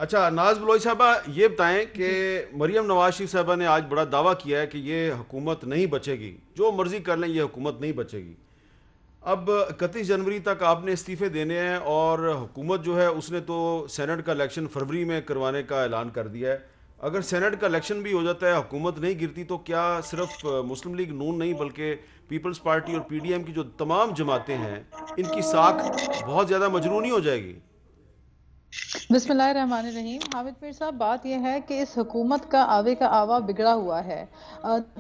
اچھا ناز بلوچ صاحبہ یہ بتائیں کہ مریم نواز شریف صاحبہ نے آج بڑا دعویٰ کیا ہے کہ یہ حکومت نہیں بچے گی، جو مرضی کر لیں یہ حکومت نہیں بچے گی۔ اب 31 جنوری تک آپ نے استعفے دینے ہیں، اور حکومت جو ہے اس نے تو سینٹ کا الیکشن فروری میں کروانے کا اعلان کر دیا ہے۔ اگر سینٹ کا الیکشن بھی ہو جاتا ہے، حکومت نہیں گرتی، تو کیا صرف مسلم لیگ نون نہیں بلکہ پیپلز پارٹی اور پی ڈی ایم کی جو تمام جماعتیں ہیں ان کی ساکھ بہت زیادہ مجرونی ہو جائے گی؟ بسم اللہ الرحمن الرحیم۔ حامد میر صاحب، بات یہ ہے کہ اس حکومت کا آوے کا آوا بگڑا ہوا ہے۔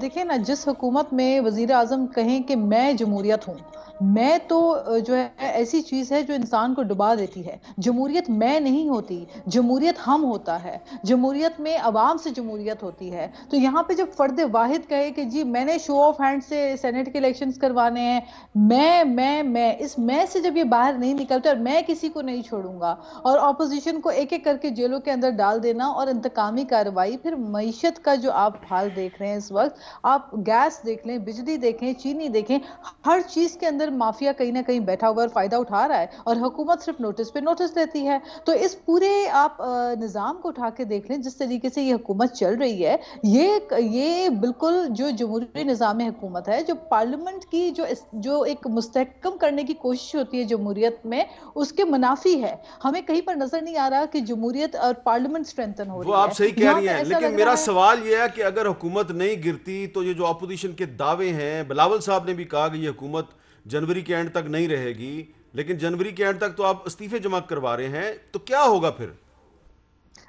دیکھیں نا، جس حکومت میں وزیر اعظم کہیں کہ میں جمہوریت ہوں، میں تو جو ہے ایسی چیز ہے جو انسان کو ڈبا دیتی ہے۔ جمہوریت میں نہیں ہوتی، جمہوریت ہم ہوتا ہے۔ جمہوریت میں عوام سے جمہوریت ہوتی ہے۔ تو یہاں پہ جب فرد واحد کہے کہ جی میں نے شو آف ہینڈ سے سینٹ کے الیکشنز کروانے ہیں، میں اس میں سے جب یہ باہر نہیں نکلتے اور میں کسی کو نہیں چھوڑوں گا، اور اپوزیشن کو ایک ایک کر کے جیلوں کے اندر ڈال دینا اور انتقامی کارروائی، پھر معیشت کا جو آپ حال دیکھ رہے ہیں اس وقت، آپ گیس دیکھ لیں، بجلی دیکھیں، چینی دیکھیں، ہر چیز کے اندر مافیا کہیں نہ کہیں بیٹھا ہوا اور فائدہ اٹھا رہا ہے، اور حکومت صرف نوٹس پہ نوٹس دیتی ہے۔ تو اس پورے آپ نظام کو اٹھا کے دیکھ لیں، جس طریقے سے یہ حکومت چل رہی ہے، یہ بالکل جو جمہوری نظام حکومت ہے، جو پارلیمنٹ کی جو ایک مستحکم کرنے کی کوشش ہوتی ہے جمہوریت میں، اس کے منافی ہے۔ ہمیں کہیں پر نظر نہیں آ رہا کہ جمہوریت اور پارلیمنٹ اسٹرینتھن ہو وہ رہی آپ ہے، صحیح کہہ یہاں رہی پہ ہیں، ایسا لیکن لگ میرا رہا ہے۔ سوال یہ ہے کہ اگر حکومت نہیں گرتی تو یہ جو اپوزیشن کے دعوے ہیں، بلاول صاحب نے بھی کہا کہ یہ حکومت جنوری کے اینڈ تک نہیں رہے گی، لیکن جنوری کے اینڈ تک تو آپ استعفے جمع کروا رہے ہیں، تو کیا ہوگا پھر؟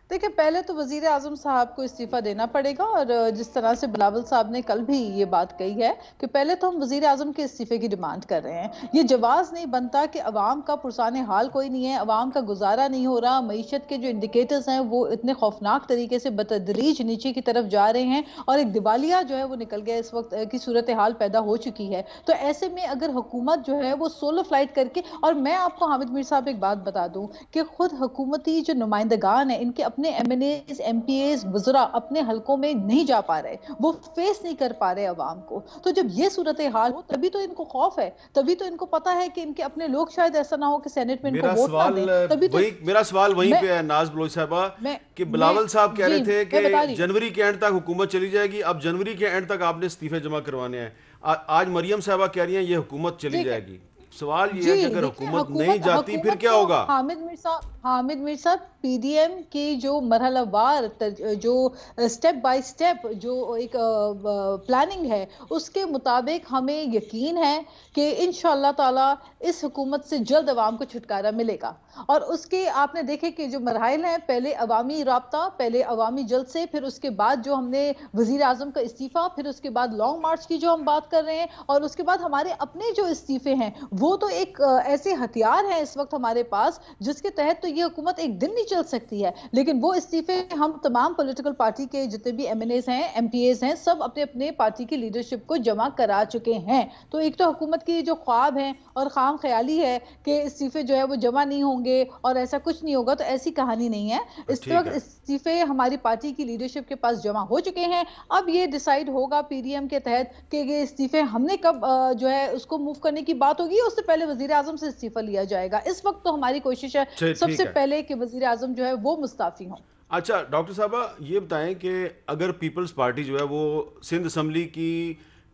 دیکھیں، پہلے تو وزیر اعظم صاحب کو استعفیٰ دینا پڑے گا، اور جس طرح سے بلاول صاحب نے کل بھی یہ بات کہی ہے کہ پہلے تو ہم وزیر اعظم کے استعفے کی ڈیمانڈ کر رہے ہیں۔ یہ جواز نہیں بنتا کہ عوام کا پرسان حال کوئی نہیں ہے، عوام کا گزارا نہیں ہو رہا، معیشت کے جو انڈیکیٹرز ہیں وہ اتنے خوفناک طریقے سے بتدریج نیچے کی طرف جا رہے ہیں، اور ایک دیوالیہ جو ہے وہ نکل گیا، اس وقت کی صورتحال پیدا ہو چکی ہے۔ تو ایسے میں اگر حکومت جو ہے وہ سولو فلائٹ کر کے، اور میں آپ کو حامد میر صاحب ایک بات بتا دوں کہ خود حکومتی جو نمائندگان ہیں، ان کے اپنے M N A's, M P A's, وزراء اپنے حلقوں میں نہیں جا پا رہے، وہ فیس نہیں کر پا رہے عوام کو۔ تو جب یہ صورتحال ہو، تبھی تو ان کو خوف ہے، تبھی تو ان کو پتا ہے کہ ان کے اپنے لوگ شاید ایسا نہ ہو کہ سینٹ میں ان کو ووٹ نہ دیں، تبھی تو میرا سوال وہیں میں پہ ہے ناز بلوچ صاحبہ، میں کہ میں بلاول صاحب کہہ جی رہے تھے میں کہ بتا رہی ہوں۔ جنوری کے اینڈ تک حکومت چلی جائے گی، اب جنوری کے اینڈ تک آپ نے استعفے جمع کروانے ہیں، آج مریم صاحبہ کہہ رہی ہیں یہ حکومت چلی ٹھیک ہے جائے گی۔ سوال یہ جی، ہے کہ اگر دیکھیں، حکومت نہیں حکومت جاتی پھر حکومت کیا تو ہوگا؟ حامد میر صاحب پی ڈی ایم کی جو مرحلہ وار جو سٹیپ بائی سٹیپ جو ایک پلاننگ ہے، اس کے مطابق ہمیں یقین ہے کہ انشاءاللہ تعالی اس حکومت سے جلد عوام کو چھٹکارا ملے گا۔ اور اس کے آپ نے دیکھے کہ جو مراحل ہیں، پہلے عوامی رابطہ، پہلے عوامی جلسے، پھر اس کے بعد جو ہم نے وزیر اعظم کا استعفیٰ، پھر اس کے بعد لانگ مارچ کی جو ہم بات کر رہے ہیں، اور اس کے بعد ہمارے اپنے جو استعفے ہیں، وہ تو ایک ایسے ہتھیار ہیں اس وقت ہمارے پاس جس کے تحت تو یہ حکومت ایک دن نہیں چل سکتی ہے۔ لیکن وہ استعفے ہم تمام پولیٹیکل پارٹی کے جتنے بھی ایم این ایز ہیں، ایم پی ایز ہیں، سب اپنے اپنے پارٹی کی لیڈرشپ کو جمع کرا چکے ہیں۔ تو ایک تو حکومت کی جو خواب ہیں اور خام خیالی ہے کہ استعفے جو ہے وہ جمع نہیں ہوں گے اور ایسا کچھ نہیں ہوگا، تو ایسی کہانی نہیں ہے۔ اس ٹھیک وقت ہے۔ استعفے ہماری پارٹی کی لیڈرشپ کے پاس جمع ہو چکے ہیں۔ اب یہ ڈیسائیڈ ہوگا پی ڈی ایم کے تحت کہ یہ استعفے ہم نے کب جو ہے اس کو موو کرنے کی بات ہوگی، اس سے پہلے وزیر اعظم سے استعفیٰ لیا جائے گا۔ اس وقت تو ہماری کوشش ہے سب سے ٹھیک ہے۔ پہلے کہ وزیر اعظم جو ہے وہ مستعفی ہوں۔ اچھا ڈاکٹر صاحبہ یہ بتائیں کہ اگر پیپلز پارٹی جو ہے وہ سندھ اسمبلی کی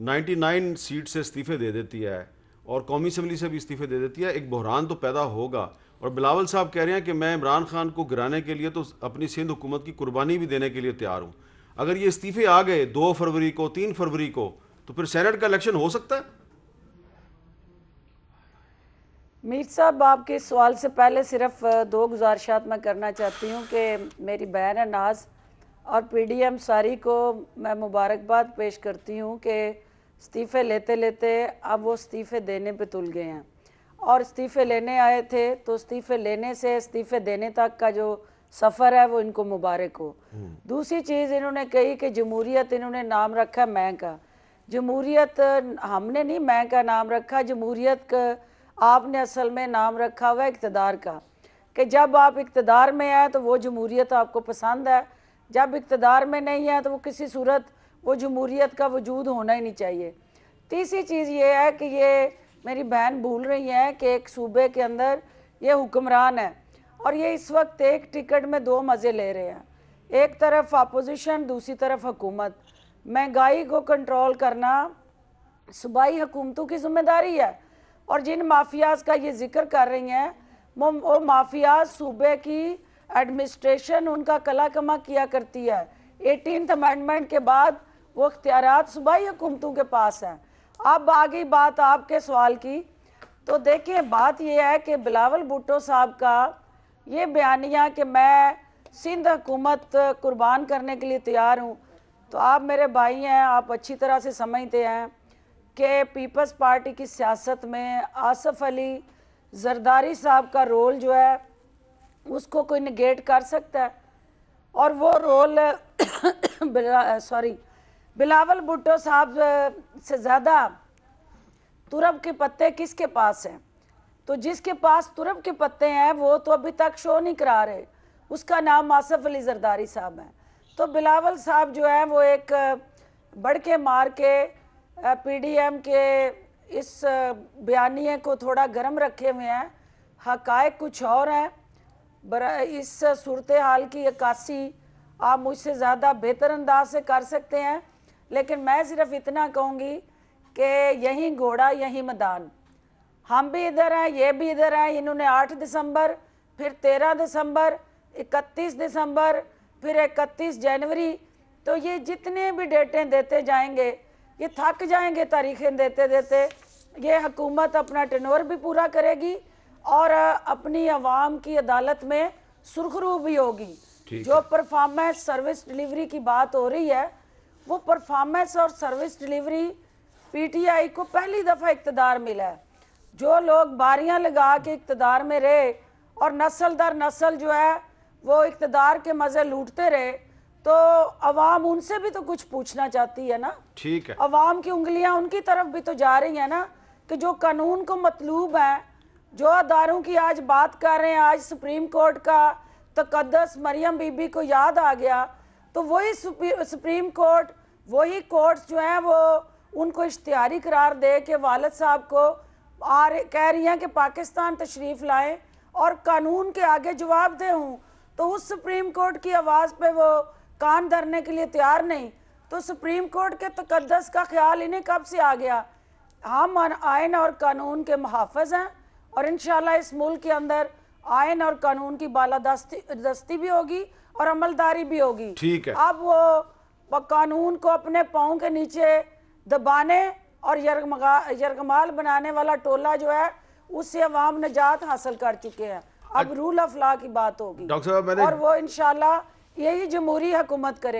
99 سیٹ سے استعفے دے دیتی ہے اور قومی اسمبلی سے بھی استعفے دے دیتی ہے، ایک بحران تو پیدا ہوگا، اور بلاول صاحب کہہ رہے ہیں کہ میں عمران خان کو گرانے کے لیے تو اپنی سندھ حکومت کی قربانی بھی دینے کے لیے تیار ہوں۔ اگر یہ استعفے آ گئے 2 فروری کو، 3 فروری کو، تو پھر سینٹ کا الیکشن ہو سکتا ہے؟ میر صاحب، آپ کے سوال سے پہلے صرف 2 گزارشات میں کرنا چاہتی ہوں کہ میری بہن ہے ناز اور پی ڈی ایم ساری کو میں مبارکباد پیش کرتی ہوں کہ استعفے لیتے لیتے اب وہ استعفے دینے پہ تل گئے ہیں، اور استعفے لینے آئے تھے تو استعفے لینے سے استعفے دینے تک کا جو سفر ہے وہ ان کو مبارک ہو۔ دوسری چیز انہوں نے کہی کہ جمہوریت انہوں نے نام رکھا میں کا، جمہوریت ہم نے نہیں میں کا نام رکھا، جمہوریت کا آپ نے اصل میں نام رکھا ہوا ہے اقتدار کا، کہ جب آپ اقتدار میں آئے تو وہ جمہوریت آپ کو پسند ہے، جب اقتدار میں نہیں ہے تو وہ کسی صورت وہ جمہوریت کا وجود ہونا ہی نہیں چاہیے۔ تیسری چیز یہ ہے کہ یہ میری بہن بھول رہی ہیں کہ ایک صوبے کے اندر یہ حکمران ہے، اور یہ اس وقت ایک ٹکٹ میں دو مزے لے رہے ہیں، ایک طرف اپوزیشن، دوسری طرف حکومت۔ مہنگائی کو کنٹرول کرنا صوبائی حکومتوں کی ذمہ داری ہے، اور جن مافیاز کا یہ ذکر کر رہی ہیں وہ مافیاز صوبے کی ایڈمنسٹریشن ان کا کلا کما کیا کرتی ہے۔ 18th امینڈمنٹ کے بعد وہ اختیارات صوبائی حکومتوں کے پاس ہیں۔ اب آگئی بات آپ کے سوال کی، تو دیکھیں بات یہ ہے کہ بلاول بھٹو صاحب کا یہ بیانیہ کہ میں سندھ حکومت قربان کرنے کے لیے تیار ہوں، تو آپ میرے بھائی ہیں، آپ اچھی طرح سے سمجھتے ہیں کہ پیپلز پارٹی کی سیاست میں آصف علی زرداری صاحب کا رول جو ہے اس کو کوئی نگیٹ کر سکتا ہے، اور وہ رول بلاول بھٹو صاحب سے زیادہ ترب کے پتے کس کے پاس ہیں؟ تو جس کے پاس ترب کے پتے ہیں وہ تو ابھی تک شو نہیں کرا رہے، اس کا نام آصف علی زرداری صاحب ہے۔ تو بلاول صاحب جو ہے وہ ایک بڑھ کے مار کے پی ڈی ایم کے اس بیانیے کو تھوڑا گرم رکھے ہوئے ہیں، حقائق کچھ اور ہیں۔ اس صورتحال کی عکاسی آپ مجھ سے زیادہ بہتر انداز سے کر سکتے ہیں، لیکن میں صرف اتنا کہوں گی کہ یہیں گھوڑا یہیں میدان، ہم بھی ادھر ہیں، یہ بھی ادھر ہیں۔ انہوں نے 8 دسمبر، پھر 13 دسمبر، 31 دسمبر، پھر 31 جنوری، تو یہ جتنے بھی ڈیٹیں دیتے جائیں گے یہ تھک جائیں گے تاریخیں دیتے دیتے۔ یہ حکومت اپنا ٹینور بھی پورا کرے گی اور اپنی عوام کی عدالت میں سرخرو بھی ہوگی۔ جو پرفارمنس سروس ڈیلیوری کی بات ہو رہی ہے، وہ پرفارمنس اور service delivery P T I کو پہلی دفعہ اقتدار ملا ہے۔ جو لوگ باریاں لگا کے اقتدار میں رہے اور نسل در نسل جو ہے وہ اقتدار کے مزے لوٹتے رہے، تو عوام ان سے بھی تو کچھ پوچھنا چاہتی ہے نا۔ ٹھیک ہے، عوام کی انگلیاں ان کی طرف بھی تو جا رہی ہیں نا، کہ جو قانون کو مطلوب ہیں، جو اداروں کی آج بات کر رہے ہیں، آج سپریم کورٹ کا تقدس مریم بی بی کو یاد آ گیا، تو وہی سپریم کورٹ، وہی کورٹس جو ہیں وہ ان کو اشتہاری قرار دے کہ والد صاحب کو کہہ رہی ہیں کہ پاکستان تشریف لائیں اور قانون کے آگے جواب دہ ہوں، تو اس سپریم کورٹ کی آواز پہ وہ کان دھرنے کے لیے تیار نہیں، تو سپریم کورٹ کے تقدس کا خیال انہیں کب سے آ گیا؟ ہم آئین اور قانون کے محافظ ہیں، اور انشاءاللہ اس ملک کے اندر آئین اور قانون کی بالادستی بھی ہوگی اور عملداری بھی ہوگی۔ ٹھیک ہے، اب وہ قانون کو اپنے پاؤں کے نیچے دبانے اور یرغمال بنانے والا ٹولہ جو ہے اس سے عوام نجات حاصل کر چکے ہیں۔ اب رول آف لا کی بات ہوگی، ڈاکٹر صاحب اور وہ انشاءاللہ یہی جمہوری حکومت کرے